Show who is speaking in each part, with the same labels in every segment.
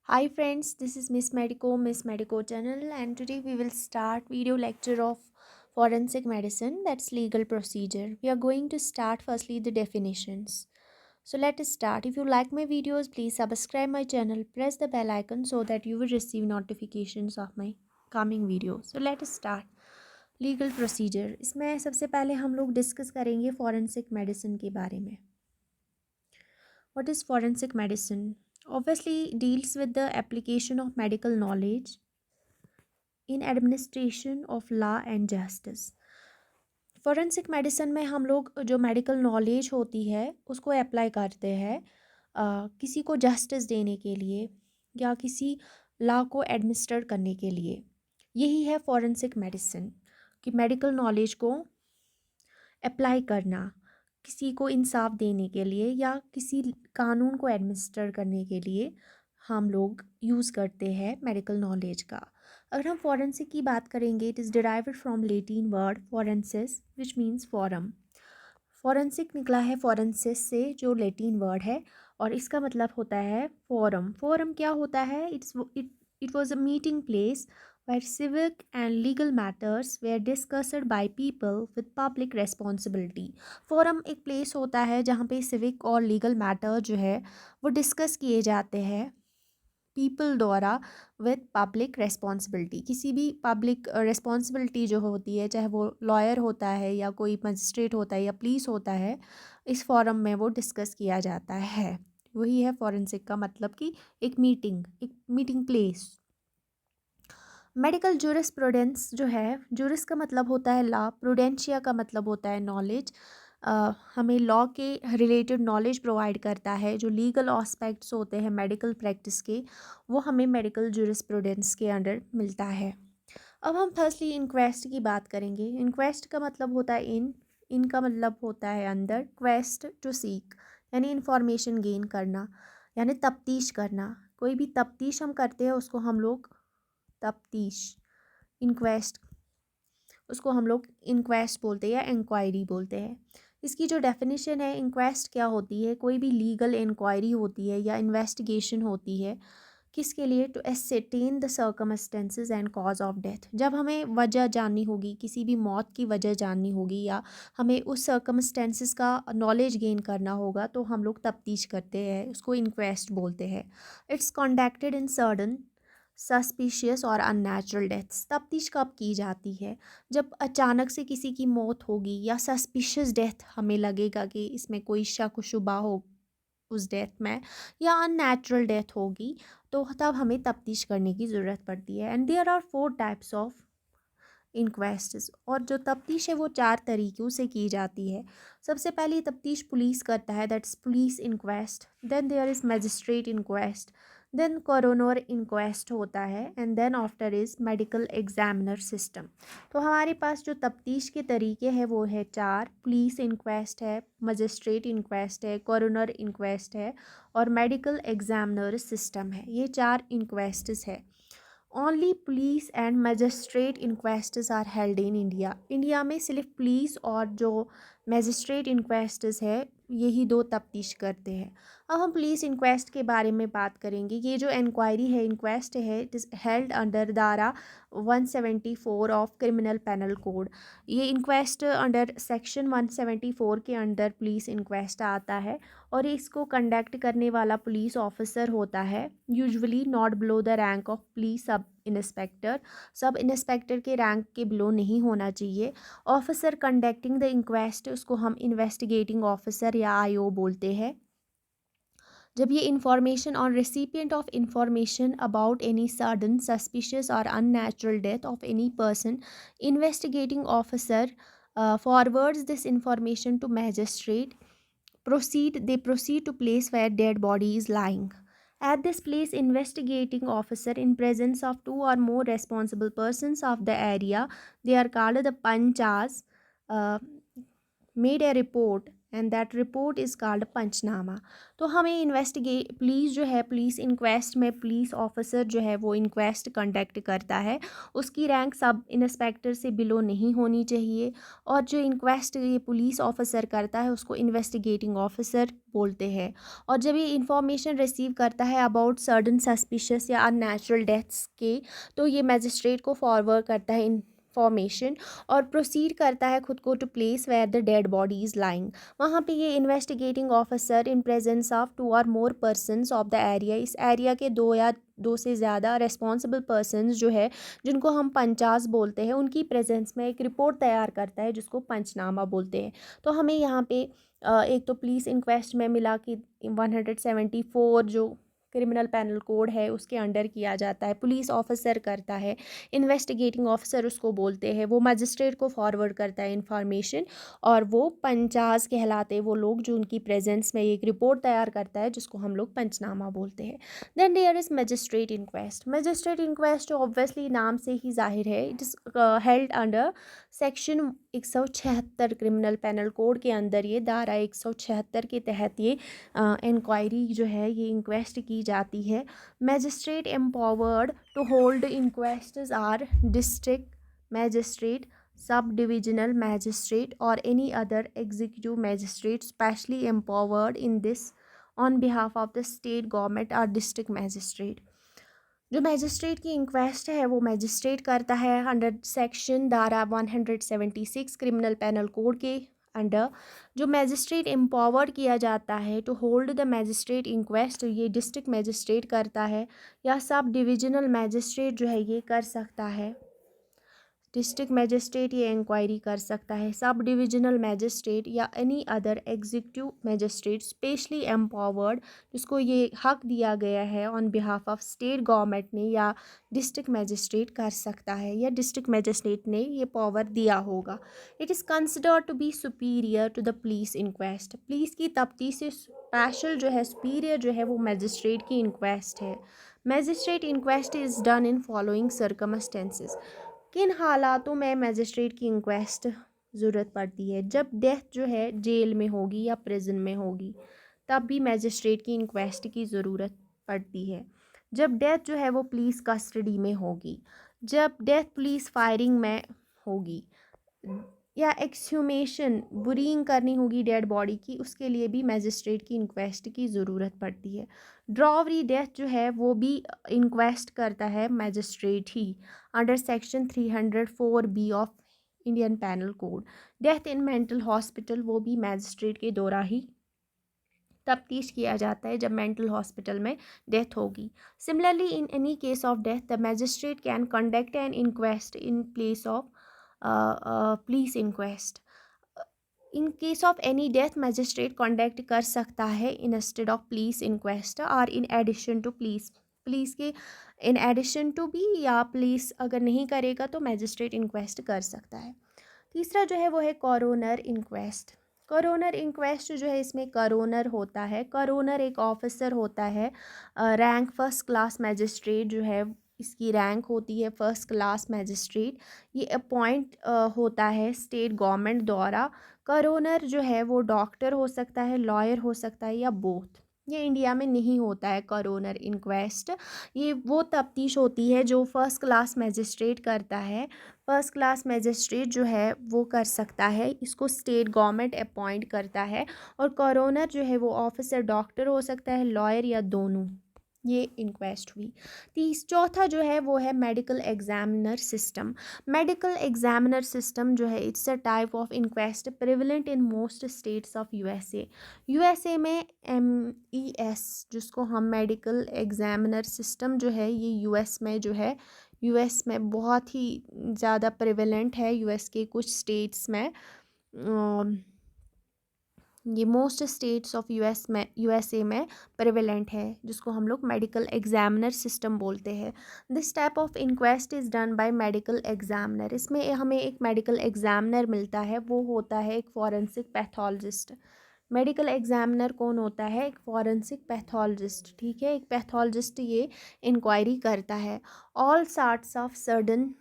Speaker 1: Hi friends, this is Miss Medico channel, and today we will start video lecture of forensic medicine, that's legal procedure. We are going to start firstly the definitions. So let us start. If you like my videos, please subscribe my channel, press the bell icon so that you will receive notifications of my coming videos. So let us start. Legal procedure, इसमें सबसे पहले हम लोग discuss करेंगे forensic medicine के बारे में. What is forensic medicine? Obviously deals with the application of medical knowledge in administration of law and justice. Forensic medicine में हम लोग जो मेडिकल नॉलेज होती है उसको अप्लाई करते हैं किसी को जस्टिस देने के लिए या किसी लॉ को एडमिनिस्टर करने के लिए. यही है फोरेंसिक मेडिसिन कि मेडिकल नॉलेज को अप्लाई करना किसी को इंसाफ देने के लिए या किसी कानून को एडमिनिस्टर करने के लिए हम लोग यूज़ करते हैं मेडिकल नॉलेज का. अगर हम फॉरेंसिक की बात करेंगे, it is derived from Latin word forensis which means forum. Forensic निकला है फॉरेंसिस से जो लेटिन वर्ड है और इसका मतलब होता है फोरम. फोरम क्या होता है? It was a meeting place where civic and legal matters were discussed by people with public responsibility. Forum एक प्लेस होता है जहाँ पे सिविक और लीगल मैटर जो है वो डिस्कस किए जाते हैं पीपल द्वारा विद पब्लिक रेस्पॉन्सिबिलिटी. किसी भी पब्लिक रेस्पॉन्सिबिलिटी जो होती है, चाहे वो लॉयर होता है या कोई मजिस्ट्रेट होता है या पुलिस होता है, इस फोरम में वो डिस्कस किया जाता है. वही है फॉरेंसिक का मतलब कि एक मीटिंग प्लेस. मेडिकल जूरिस्प्रूडेंस जो है, जूरिस का मतलब होता है लॉ, प्रूडेंशिया का मतलब होता है नॉलेज. हमें लॉ के रिलेटेड नॉलेज प्रोवाइड करता है. जो लीगल एस्पेक्ट्स होते हैं मेडिकल प्रैक्टिस के, वो हमें मेडिकल जूरिस्प्रूडेंस के अंडर मिलता है. अब हम फर्स्टली इंक्वेस्ट की बात करेंगे. इंक्वेस्ट का मतलब होता है इनका मतलब होता है अंदर, क्वेस्ट टू सीक यानी इंफॉर्मेशन गेन करना यानी तफ्तीश करना. कोई भी तफ्तीश हम करते हैं उसको हम लोग तफ्तीश इंक्वेस्ट उसको हम लोग इंक्वेस्ट बोलते हैं या इंक्वायरी बोलते हैं. इसकी जो डेफिनेशन है, इंक्वेस्ट क्या होती है? कोई भी लीगल इंक्वायरी होती है या इन्वेस्टिगेशन होती है. किसके लिए? To ascertain the circumstances and cause of death. जब हमें वजह जाननी होगी, किसी भी मौत की वजह जाननी होगी या हमें उस सर्कमस्टेंसेस का नॉलेज गेन करना होगा तो हम लोग तफ्तीश करते हैं, उसको इंक्वेस्ट बोलते हैं. It's conducted in certain suspicious और अननेचुरल डेथ्स. तफ्तीश कब की जाती है? जब अचानक से किसी की मौत होगी या सस्पिशियस डेथ, हमें लगेगा कि इसमें कोई शक शुबा हो उस डेथ में, या अननेचुरल डेथ होगी, तो तब हमें तफ्तीश करने की ज़रूरत पड़ती है. And there are 4 types of inquests. और जो तफ्तीश है वो 4 तरीक़ों से की जाती है. सबसे पहली तफ्तीश पुलिस करता है, that's police inquest. Then there is magistrate inquest, then coroner inquest होता है, and then after is medical examiner system. तो हमारे पास जो तफ्तीश के तरीके हैं वो है 4. पुलिस इंक्वेस्ट है, मजिस्ट्रेट इंक्वेस्ट है, कोरोनर इंक्वेस्ट है और मेडिकल एग्जामिनर सिस्टम है. ये 4 इंक्वेस्ट्स है. Only police and magistrate inquests are held in India. India में सिर्फ पुलिस और जो मजिस्ट्रेट इंक्वेस्ट्स है यही 2 तफ्तीश करते हैं. अब हम पुलिस इंक्वेस्ट के बारे में बात करेंगे. ये जो इंक्वायरी है, इंक्वेस्ट है, इट इज़ हेल्ड अंडर धारा 174 ऑफ क्रिमिनल पेनल कोड. ये इंक्वेस्ट अंडर सेक्शन 174 के अंडर पुलिस इंक्वेस्ट आता है और इसको कंडक्ट करने वाला पुलिस ऑफिसर होता है, usually not below the rank of police sub inspector. Sub inspector के रैंक के बिलो नहीं होना चाहिए. ऑफिसर कंडक्टिंग द इंक्वेस्ट, उसको हम इन्वेस्टिगेटिंग ऑफिसर या आईओ बोलते हैं. जब ये information on recipient of information about any sudden suspicious और unnatural death of any person, investigating officer forwards this information to magistrate. They proceed to place where dead body is lying. At this place, investigating officer in presence of 2 or more responsible persons of the area, they are called the panchas, uh, made a report and that report is called panchnama. तो हमें police जो है, police inquest में police officer जो है वो inquest conduct करता है। उसकी रैंक सब इंस्पेक्टर से बिलो नहीं होनी चाहिए, और जो इंक्वेस्ट ये पुलिस ऑफिसर करता है उसको इन्वेस्टिगेटिंग ऑफिसर बोलते हैं। और जब ये इंफॉर्मेशन रिसीव करता है अबाउट सर्टन सस्पिशियस या अननेचुरल डेथ्स के, तो ये मजिस्ट्रेट को फॉरवर्ड करता है इंफॉर्मेशन और प्रोसीड करता है खुद को to place where the dead body is lying. वहाँ पे ये investigating officer in presence of 2 और more persons of the area, इस एरिया के दो से ज़्यादा रेस्पॉन्सिबल पर्सनस जो है, जिनको हम पंचास बोलते हैं, उनकी प्रेजेंस में एक रिपोर्ट तैयार करता है जिसको पंचनामा बोलते हैं। तो हमें यहाँ पे एक तो पुलिस इंक्वेस्ट में मिला कि 174 जो क्रिमिनल पैनल कोड है उसके अंडर किया जाता है, पुलिस ऑफिसर करता है, इन्वेस्टिगेटिंग ऑफिसर उसको बोलते हैं, वो मजिस्ट्रेट को फॉरवर्ड करता है इंफॉर्मेशन, और वो पंचास कहलाते हैं वो लोग जो उनकी प्रेजेंस में एक रिपोर्ट तैयार करता है जिसको हम लोग पंचनामा बोलते हैं। Then there is magistrate inquest. Magistrate inquest obviously नाम से ही जाहिर है, it is held under section 176 criminal penal code के अंदर, ये धारा 176 के तहत ये इंक्वायरी जो है, ये इंक्वेस्ट की जाती है। Magistrate empowered to hold inquests are district magistrate, sub divisional magistrate और any other executive magistrate specially empowered in this on behalf of the state government और डिस्ट्रिक्ट मैजिस्ट्रेट। जो मैजिस्ट्रेट की इंक्वेस्ट है वो मैजिस्ट्रेट करता है अंडर सेक्शन धारा 176 criminal penal code के अंडर। जो मैजिस्ट्रेट एम्पावर्ड किया जाता है to hold the magistrate inquest, ये डिस्ट्रिक्ट मैजिस्ट्रेट करता है, या सब डिविजनल मैजिस्ट्रेट जो है ये कर सकता है। डिस्ट्रिक्ट मैजिस्ट्रेट ये इंक्वायरी कर सकता है, सब डिविजनल मैजिस्ट्रेट या any other executive magistrate specially empowered, जिसको ये हक दिया गया है on behalf of state government ने, या डिस्ट्रिक्ट मैजिस्ट्रेट कर सकता है, या डिस्ट्रिक्ट मैजिस्ट्रेट ने ये पावर दिया होगा। It is considered to be superior to the police inquest. Police की तफ्तीश से स्पेशल जो है, सुपीरियर जो है वो मैजिस्ट्रेट की इंक्वेस्ट है। Magistrate inquest is done in following circumstances. किन हालातों में मैजिस्ट्रेट की इंक्वेस्ट ज़रूरत पड़ती है? जब डेथ जो है जेल में होगी या प्रिजन में होगी, तब भी मैजिस्ट्रेट की इंक्वेस्ट की ज़रूरत पड़ती है। जब डेथ जो है वो पुलिस कस्टडी में होगी, जब डेथ पुलिस फायरिंग में होगी, या एक्सह्यूमेशन बुरीइंग करनी होगी डेड बॉडी की, उसके लिए भी मैजिस्ट्रेट की इंक्वेस्ट की ज़रूरत पड़ती है। ड्रॉवरी डेथ जो है वो भी इंक्वेस्ट करता है magistrate he under section 304B of Indian panel code. Death in mental hospital, वो भी मैजिस्ट्रेट के द्वारा ही तफ्तीश किया जाता है जब मेंटल हॉस्पिटल में डेथ होगी। Similarly in any case of death the magistrate can conduct an inquest in place of police inquest. In case of any death magistrate conduct कर सकता है इंस्टेड ऑफ पुलिस इंक्वेस्ट और in addition to police के in addition to भी, या police अगर नहीं करेगा तो मैजिस्ट्रेट इंक्वेस्ट कर सकता है। तीसरा जो है वो है कॉरोनर इंक्वेस्ट। करोनर इंक्वेस्ट जो है, इसमें करोनर होता है, करोनर एक ऑफिसर होता है, रैंक फर्स्ट क्लास मैजिस्ट्रेट जो है, इसकी रैंक होती है फर्स्ट क्लास मैजिस्ट्रेट। ये अपॉइंट होता है स्टेट गवर्नमेंट द्वारा। करोनर जो है वो डॉक्टर हो सकता है, लॉयर हो सकता है, या बोथ। ये इंडिया में नहीं होता है करोनर इंक्वेस्ट। ये वो तफ्तीश होती है जो फर्स्ट क्लास मैजिस्ट्रेट करता है। फर्स्ट क्लास मैजिस्ट्रेट जो है वो कर सकता है, इसको स्टेट गवर्नमेंट अपॉइंट करता है। और करोनर जो है वो ऑफिसर डॉक्टर हो सकता है, लॉयर, या दोनों। ये इंक्वेस्ट हुई। चौथा जो है वो है medical examiner system. Medical examiner system जो है, it's a type of inquest prevalent in most states of USA. USA में MES, जिसको हम मेडिकल एग्जामिनर सिस्टम जो है, ये यूएस में जो है, यूएस में बहुत ही ज़्यादा प्रिवलेंट है। यूएस के कुछ स्टेट्स में, ये मोस्ट स्टेट्स ऑफ यूएसए में प्रिवेलेंट है, जिसको हम लोग मेडिकल एग्जामिनर सिस्टम बोलते हैं। This type of inquest is done by medical examiner. इसमें हमें एक मेडिकल एग्जामिनर मिलता है, वो होता है एक फॉरेंसिक पैथोलॉजिस्ट। मेडिकल एग्जामिनर कौन होता है? एक फॉरेंसिक पैथोलॉजिस्ट, ठीक है। एक पैथोलॉजिस्ट ये इंक्वायरी करता है all sorts of sudden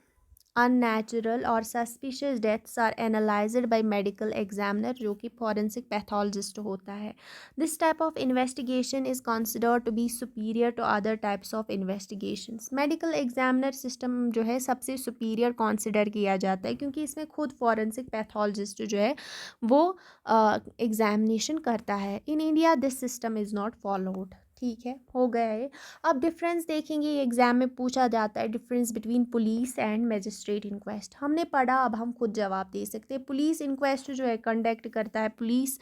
Speaker 1: unnatural और suspicious deaths are analysed by medical examiner, जो कि फॉरेंसिक पैथोलॉजिस्ट होता है। This type of investigation is considered to be superior to other types of investigations. Medical examiner system जो है सबसे superior consider किया जाता है, क्योंकि इसमें खुद फॉरेंसिक पैथोलॉजिस्ट जो है वो एग्जामिनेशन करता है। In India this system is not followed. ठीक है, हो गया है। अब डिफरेंस देखेंगे, ये एग्जाम में पूछा जाता है, difference between police and magistrate inquest. हमने पढ़ा, अब हम खुद जवाब दे सकते हैं। पुलिस इंक्वेस्ट जो है कंडक्ट करता है पुलिस।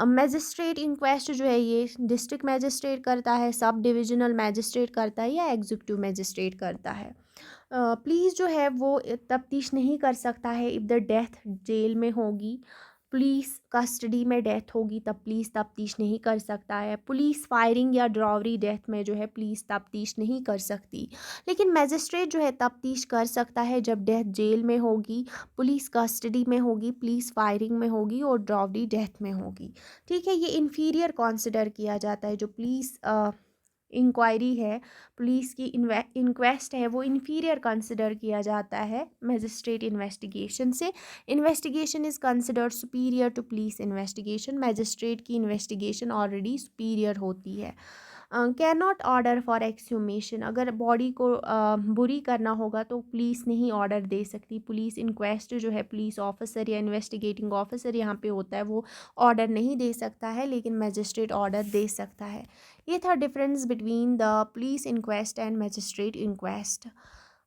Speaker 1: मजिस्ट्रेट इंक्वेस्ट जो है ये डिस्ट्रिक्ट मजिस्ट्रेट करता है, सब डिविजनल मजिस्ट्रेट करता है, या एग्जीक्यूटिव मजिस्ट्रेट करता है। पुलिस जो है वो तफ्तीश नहीं कर सकता है इफ़ द डेथ जेल में होगी। पुलिस कस्टडी में डेथ होगी तब पुलिस तफ्तीश नहीं कर सकता है। पुलिस फायरिंग या ड्रॉवरी डेथ में जो है पुलिस तफ्तीश नहीं कर सकती। लेकिन मजिस्ट्रेट जो है तफ्तीश कर सकता है जब डेथ जेल में होगी, पुलिस कस्टडी में होगी, पुलिस फायरिंग में होगी और ड्रॉवरी डेथ में होगी। ठीक है, ये इन्फीरियर कंसिडर किया जाता है। जो पुलिस इंक्वायरी है, पुलिस की इंक्वेस्ट है, वो इन्फीरियर कंसिडर किया जाता है मजिस्ट्रेट इन्वेस्टिगेशन से। Investigation is considered superior to police investigation. Magistrate की इन्वेस्टिगेशन ऑलरेडी सुपीरियर होती है। Can not order for exhumation, अगर बॉडी को बुरी करना होगा तो पुलिस नहीं ऑर्डर दे सकती। पुलिस इंक्वेस्ट जो है पुलिस ऑफिसर या इन्वेस्टिगेटिंग ऑफिसर यहाँ पे होता है, वो ऑर्डर नहीं दे सकता है, लेकिन मजिस्ट्रेट ऑर्डर दे सकता है। ये था difference between the police inquest and magistrate inquest.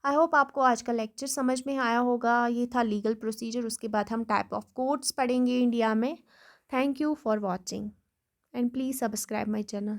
Speaker 1: I hope आपको आज का लेक्चर समझ में आया होगा। ये था लीगल प्रोसीजर, उसके बाद हम टाइप ऑफ कोर्ट्स पढ़ेंगे इंडिया में। Thank you for watching and please subscribe my channel.